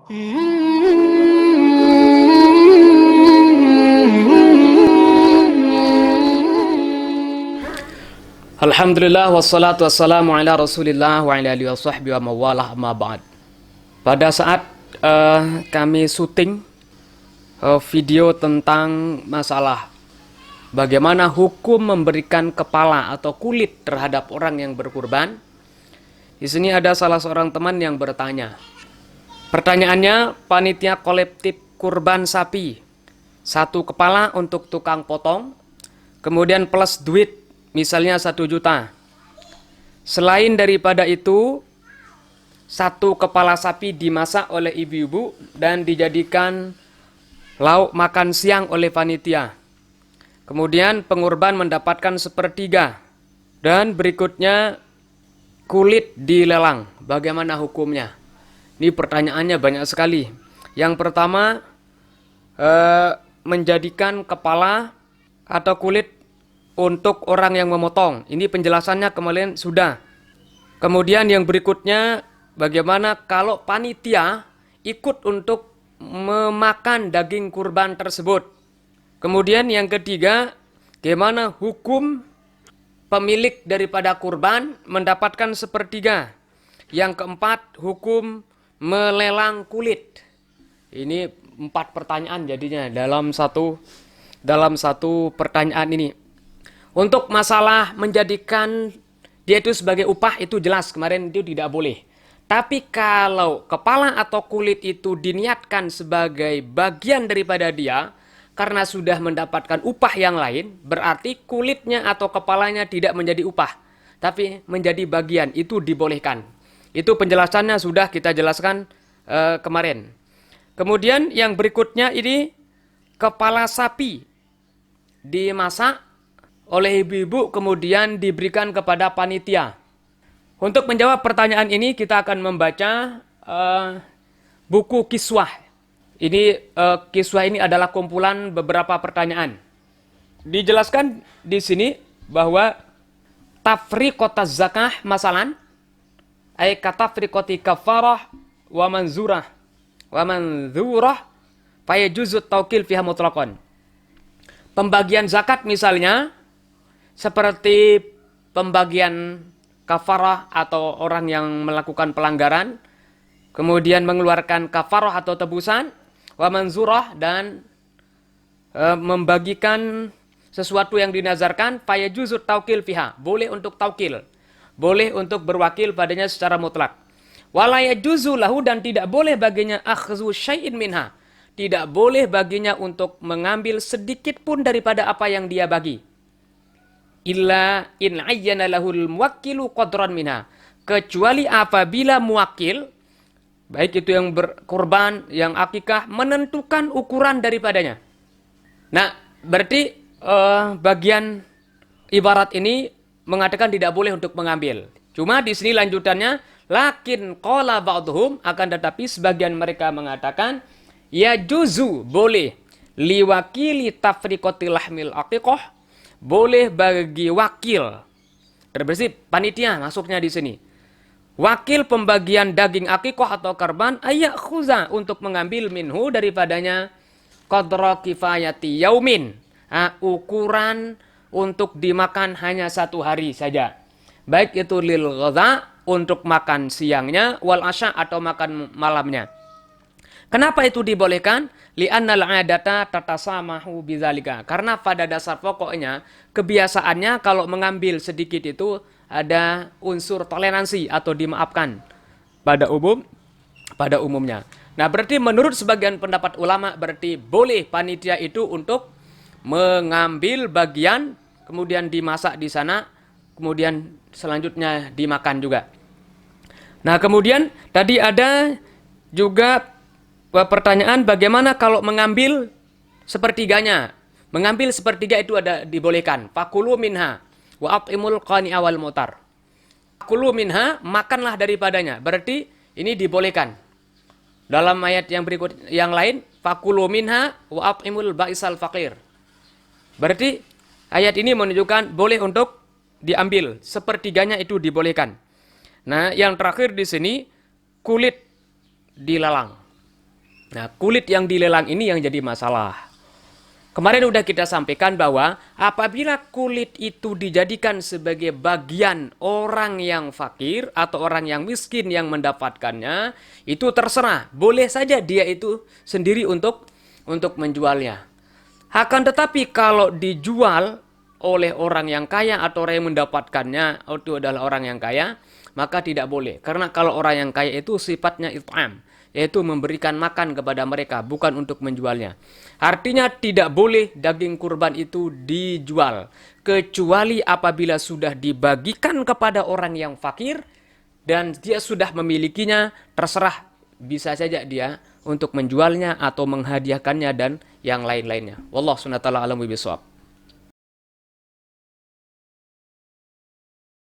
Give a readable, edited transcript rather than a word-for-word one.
Alhamdulillah wassalatu wassalamu ala Rasulillah wa ala alihi washabbihi wa mawalah amma ba'd. Pada saat kami syuting video tentang masalah bagaimana hukum memberikan kepala atau kulit terhadap orang yang berkurban, di sini ada salah seorang teman yang bertanya. Pertanyaannya, panitia kolektif kurban sapi, satu kepala untuk tukang potong, kemudian plus duit misalnya 1 juta. Selain daripada itu, satu kepala sapi dimasak oleh ibu-ibu dan dijadikan lauk makan siang oleh panitia. Kemudian pengurban mendapatkan 1/3 dan berikutnya kulit dilelang. Bagaimana hukumnya? Ini pertanyaannya banyak sekali. Yang pertama, menjadikan kepala atau kulit untuk orang yang memotong. Ini penjelasannya kemarin sudah. Kemudian yang berikutnya, bagaimana kalau panitia ikut untuk memakan daging kurban tersebut. Kemudian yang ketiga, bagaimana hukum pemilik daripada kurban mendapatkan 1/3. Yang keempat, hukum melelang kulit. Ini 4 pertanyaan jadinya dalam satu pertanyaan ini. Untuk masalah menjadikan dia itu sebagai upah itu jelas kemarin itu tidak boleh. Tapi kalau kepala atau kulit itu diniatkan sebagai bagian daripada dia karena sudah mendapatkan upah yang lain, berarti kulitnya atau kepalanya tidak menjadi upah, tapi menjadi bagian, itu dibolehkan. Itu penjelasannya sudah kita jelaskan kemarin. Kemudian yang berikutnya ini kepala sapi dimasak oleh ibu-ibu kemudian diberikan kepada panitia. Untuk menjawab pertanyaan ini kita akan membaca buku Kiswah. Ini Kiswah ini adalah kumpulan beberapa pertanyaan. Dijelaskan di sini bahwa tafriqataz zakah masalan ay katafriqati kafarah wa manzurah fayajuzut taukil fiha mutlaqan. Pembagian zakat misalnya seperti pembagian kafarah atau orang yang melakukan pelanggaran, kemudian mengeluarkan kafarah atau tebusan, wa manzurah dan membagikan sesuatu yang dinazarkan, fayajuzut taukil fiha, boleh untuk taukil, boleh untuk berwakil padanya secara mutlak. Wala yajuzu lahu dan tidak boleh baginya akhzu syai'in minha, tidak boleh baginya untuk mengambil sedikit pun daripada apa yang dia bagi. Illa in ayyana lahul muwakkilu qadran minha, kecuali apabila muwakil baik itu yang berkorban yang akikah menentukan ukuran daripadanya. Nah, berarti bagian ibarat ini mengatakan tidak boleh untuk mengambil. Cuma di sini lanjutannya, lakin qala ba'dhum, akan tetapi sebagian mereka mengatakan ya juzu, boleh liwakili tafriqatil lahmil aqiqah, boleh bagi wakil, berarti panitia masuknya di sini. Wakil pembagian daging akikah atau kurban ayak khuza, untuk mengambil minhu daripadanya qadra kifayati yaumin, ukuran untuk dimakan hanya 1 hari saja. Baik itu lil ghadha, untuk makan siangnya, wal asya atau makan malamnya. Kenapa itu dibolehkan? Li'annal 'adata tatasamahu bidzalika. Karena pada dasar pokoknya kebiasaannya kalau mengambil sedikit itu ada unsur toleransi atau dimaafkan pada umumnya. Nah, berarti menurut sebagian pendapat ulama berarti boleh panitia itu untuk mengambil bagian kemudian dimasak di sana, kemudian selanjutnya dimakan juga. Nah, kemudian tadi ada juga pertanyaan bagaimana kalau mengambil 1/3-nya. Mengambil 1/3 itu ada dibolehkan. Fakulu minha wa at'imul qani'a wal mu'tar. Fakulu minha, makanlah daripadanya. Berarti ini dibolehkan. Dalam ayat yang berikut yang lain, fakulu minha wa at'imul ba'isal faqir. Berarti ayat ini menunjukkan boleh untuk diambil 1/3-nya itu dibolehkan. Nah, yang terakhir di sini kulit dilelang. Nah, kulit yang dilelang ini yang jadi masalah. Kemarin udah kita sampaikan bahwa apabila kulit itu dijadikan sebagai bagian orang yang fakir atau orang yang miskin yang mendapatkannya, itu terserah. Boleh saja dia itu sendiri untuk menjualnya. Akan tetapi kalau dijual oleh orang yang kaya atau orang yang mendapatkannya itu adalah orang yang kaya, maka tidak boleh. Karena kalau orang yang kaya itu sifatnya it'am, yaitu memberikan makan kepada mereka, bukan untuk menjualnya. Artinya tidak boleh daging kurban itu dijual, kecuali apabila sudah dibagikan kepada orang yang fakir, dan dia sudah memilikinya, terserah bisa saja dia untuk menjualnya atau menghadiahkannya dan yang lain-lainnya. Wallahu subhanahu wa ta'ala alam bisawab.